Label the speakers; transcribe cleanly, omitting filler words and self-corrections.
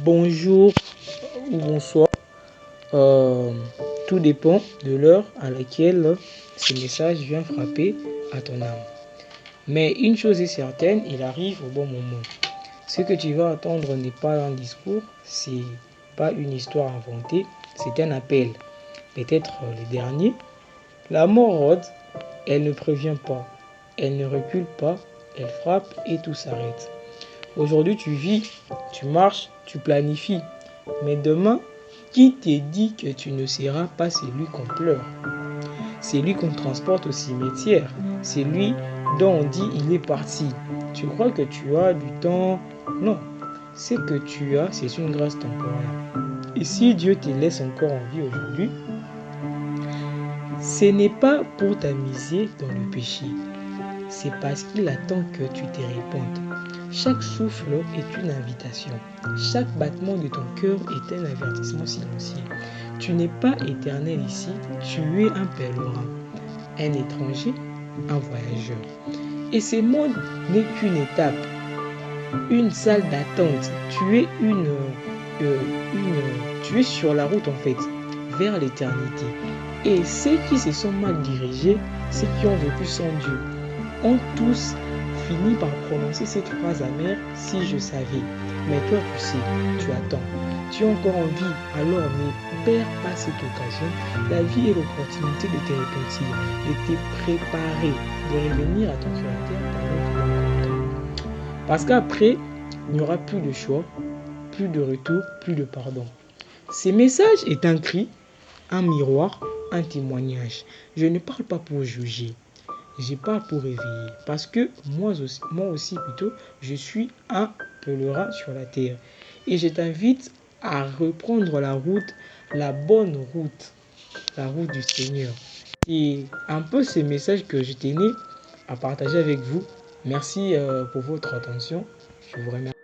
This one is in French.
Speaker 1: Bonjour ou bonsoir. Tout dépend de l'heure à laquelle ce message vient frapper à ton âme. Mais une chose est certaine, il arrive au bon moment. Ce que tu vas attendre n'est pas un discours, c'est pas une histoire inventée, c'est un appel. Peut-être le dernier. La mort rôde, elle ne prévient pas, elle ne recule pas, elle frappe et tout s'arrête. Aujourd'hui tu vis, tu marches, tu planifies. Mais demain, qui te dit que tu ne seras pas celui qu'on pleure? C'est lui qu'on transporte au cimetière. C'est lui dont on dit il est parti. Tu crois que tu as du temps? Non. Ce que tu as, c'est une grâce temporaire. Et si Dieu te laisse encore en vie aujourd'hui, ce n'est pas pour t'amuser dans le péché. C'est parce qu'il attend que tu te répandes. Chaque souffle est une invitation. Chaque battement de ton cœur est un avertissement silencieux. Tu n'es pas éternel ici, tu es un pèlerin, un étranger, un voyageur. Et ce monde n'est qu'une étape, une salle d'attente. Tu es sur la route en fait, vers l'éternité. Et ceux qui se sont mal dirigés, ceux qui ont vécu sans Dieu, ont tous fini par prononcer cette phrase amère: si je savais. Mais toi tu sais, tu attends, tu es encore en vie, alors ne perds pas cette occasion. La vie est l'opportunité de te repentir, de te préparer, de revenir à ton créateur pendant que tu es content. Parce qu'après, il n'y aura plus de choix, plus de retour, plus de pardon. Ce message est un cri, un miroir, un témoignage. Je ne parle pas pour juger. Je parle pour réveiller. Parce que moi aussi plutôt, je suis un pèlerin sur la terre. Et je t'invite à reprendre la route, la bonne route, la route du Seigneur. Et un peu ces messages que je tenais à partager avec vous. Merci pour votre attention. Je vous remercie.